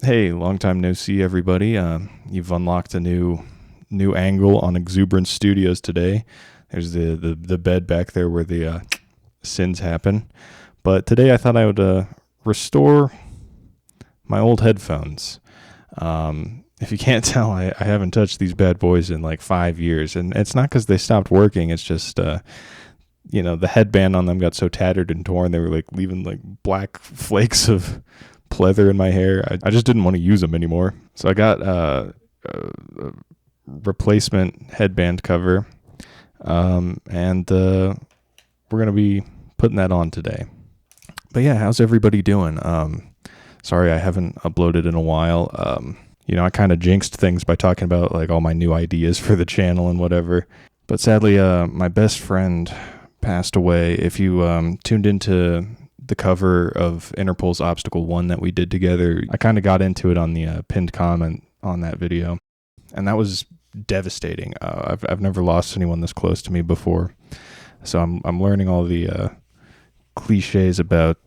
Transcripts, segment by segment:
Hey, long time no see, everybody. You've unlocked a new angle on Exuberance Studios today. There's the bed back there where the sins happen. But today I thought I would restore my old headphones. If you can't tell, I haven't touched these bad boys in like 5 years, and it's not because they stopped working. It's just the headband on them got so tattered and torn they were like leaving like black flakes of pleather in my hair. I just didn't want to use them anymore. So I got a replacement headband cover, and we're going to be putting that on today. But yeah, how's everybody doing? Sorry I haven't uploaded in a while. I kind of jinxed things by talking about like all my new ideas for the channel and whatever. But sadly, my best friend passed away. If you tuned into the cover of Interpol's Obstacle 1 that we did together, I kind of got into it on the pinned comment on that video, and that was devastating. I've never lost anyone this close to me before, so I'm learning all the cliches about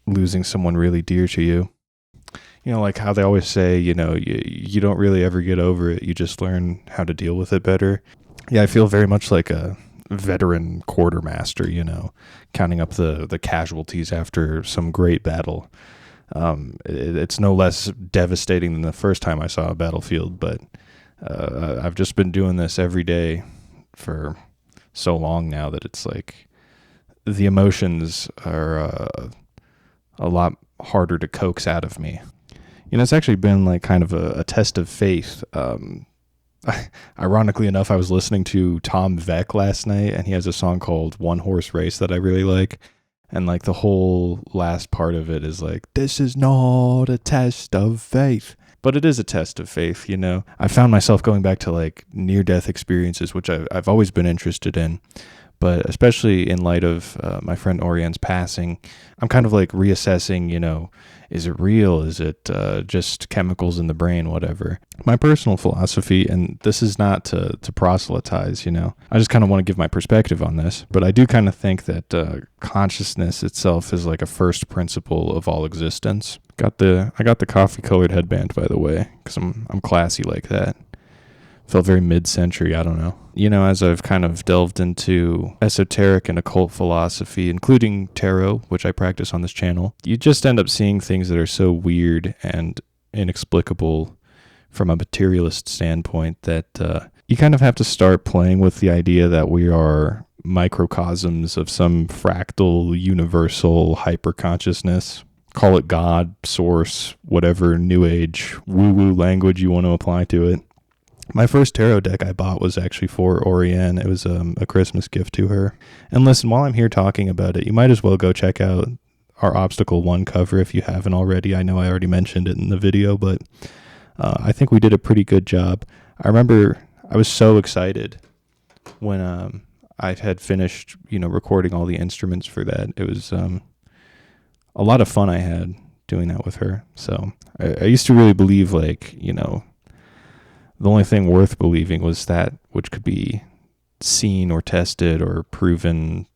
losing someone really dear to you. Like how they always say, you don't really ever get over it, you just learn how to deal with it better. Yeah, I feel very much like a veteran quartermaster, counting up the casualties after some great battle. It's no less devastating than the first time I saw a battlefield, but I've just been doing this every day for so long now that it's like the emotions are a lot harder to coax out of me. It's actually been like kind of a test of faith. Ironically enough, I was listening to Tom Veck last night, and he has a song called One Horse Race that I really like. And like the whole last part of it is like, this is not a test of faith. But it is a test of faith, I found myself going back to like near-death experiences, which I've always been interested in. But especially in light of my friend Orian's passing, I'm kind of like reassessing, is it real? Is it just chemicals in the brain, whatever? My personal philosophy, and this is not to proselytize, I just kind of want to give my perspective on this. But I do kind of think that consciousness itself is like a first principle of all existence. I got the coffee-colored headband, by the way, because I'm classy like that. Felt very mid-century, I don't know. As I've kind of delved into esoteric and occult philosophy, including tarot, which I practice on this channel, you just end up seeing things that are so weird and inexplicable from a materialist standpoint that you kind of have to start playing with the idea that we are microcosms of some fractal, universal hyper-consciousness. Call it God, source, whatever new age woo-woo language you want to apply to it. My first tarot deck I bought was actually for Orianne. It was a Christmas gift to her. And listen, while I'm here talking about it, you might as well go check out our Obstacle 1 cover if you haven't already. I know I already mentioned it in the video, but I think we did a pretty good job. I remember I was so excited when I had finished, recording all the instruments for that. It was a lot of fun I had doing that with her. So I used to really believe like, the only thing worth believing was that which could be seen or tested or proven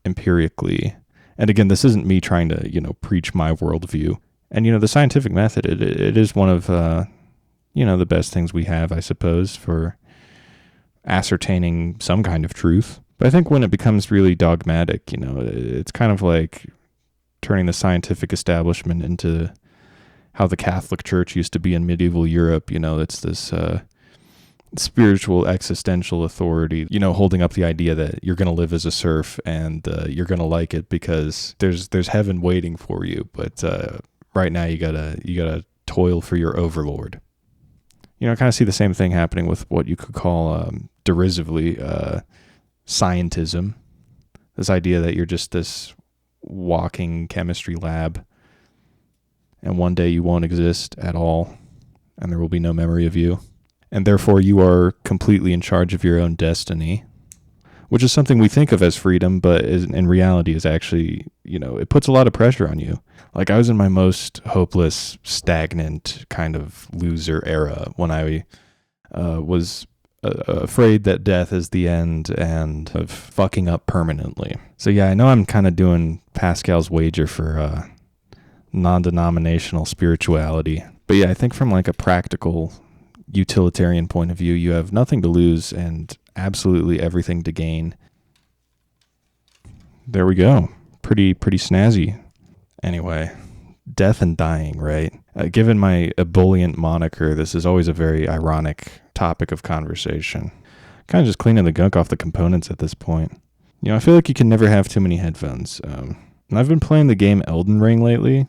empirically. And again, this isn't me trying to, preach my worldview. And, the scientific method, it is one of, the best things we have, I suppose, for ascertaining some kind of truth. But I think when it becomes really dogmatic, it's kind of like turning the scientific establishment into how the Catholic Church used to be in medieval Europe. It's this spiritual existential authority, holding up the idea that you're going to live as a serf and you're going to like it because there's heaven waiting for you. But right now you gotta toil for your overlord. I kind of see the same thing happening with what you could call derisively scientism. This idea that you're just this walking chemistry lab, and one day you won't exist at all, and there will be no memory of you. And therefore you are completely in charge of your own destiny, which is something we think of as freedom, but in reality is actually, it puts a lot of pressure on you. Like I was in my most hopeless, stagnant kind of loser era when I was afraid that death is the end and of fucking up permanently. So yeah, I know I'm kind of doing Pascal's wager for non-denominational spirituality. But yeah, I think from like a practical utilitarian point of view, you have nothing to lose and absolutely everything to gain. There we go. Pretty snazzy. Anyway, death and dying, right? Given my ebullient moniker, this is always a very ironic topic of conversation. Kind of just cleaning the gunk off the components at this point. You know, I feel like you can never have too many headphones. And I've been playing the game Elden Ring lately,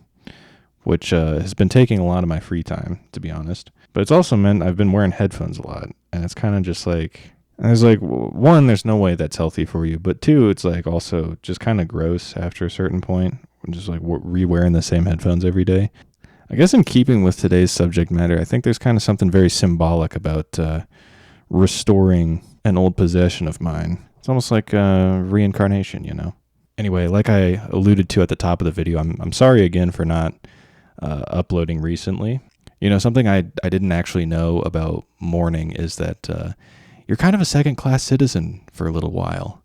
which has been taking a lot of my free time, to be honest. But it's also meant I've been wearing headphones a lot. And it's kind of just like, there's like, one, there's no way that's healthy for you. But two, it's like also just kind of gross after a certain point. Just like re-wearing the same headphones every day. I guess in keeping with today's subject matter, I think there's kind of something very symbolic about restoring an old possession of mine. It's almost like reincarnation, you know? Anyway, like I alluded to at the top of the video, I'm sorry again for not uploading recently. You know, something I didn't actually know about Mourning is that you're kind of a second-class citizen for a little while.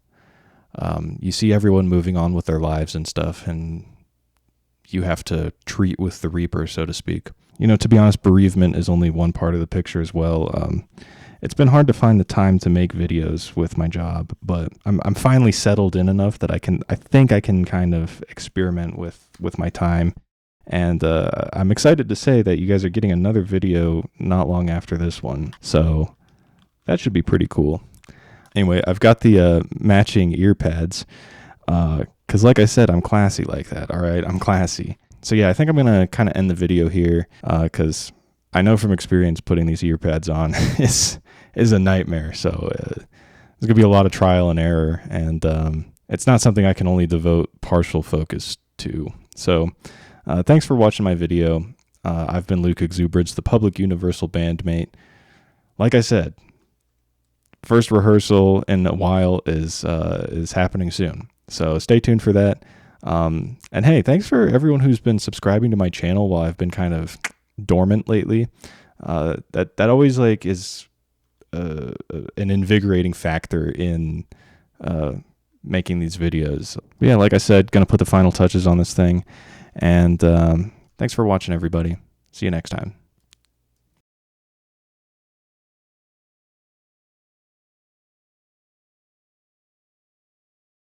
You see everyone moving on with their lives and stuff, and you have to treat with the reaper, so to speak. You know, to be honest, bereavement is only one part of the picture as well. It's been hard to find the time to make videos with my job, but I'm finally settled in enough that I think I can kind of experiment with my time. And I'm excited to say that you guys are getting another video not long after this one. So that should be pretty cool. Anyway, I've got the matching ear pads because like I said, I'm classy like that, all right? I'm classy. So yeah, I think I'm going to kind of end the video here because I know from experience putting these ear pads on is a nightmare. So there's going to be a lot of trial and error, and it's not something I can only devote partial focus to. So thanks for watching my video. I've been Luke Exuberance, the public universal bandmate. Like I said, first rehearsal in a while is happening soon. So stay tuned for that. And hey, thanks for everyone who's been subscribing to my channel while I've been kind of dormant lately. That always like is an invigorating factor in making these videos. But yeah, like I said, gonna put the final touches on this thing. And thanks for watching, everybody. See you next time.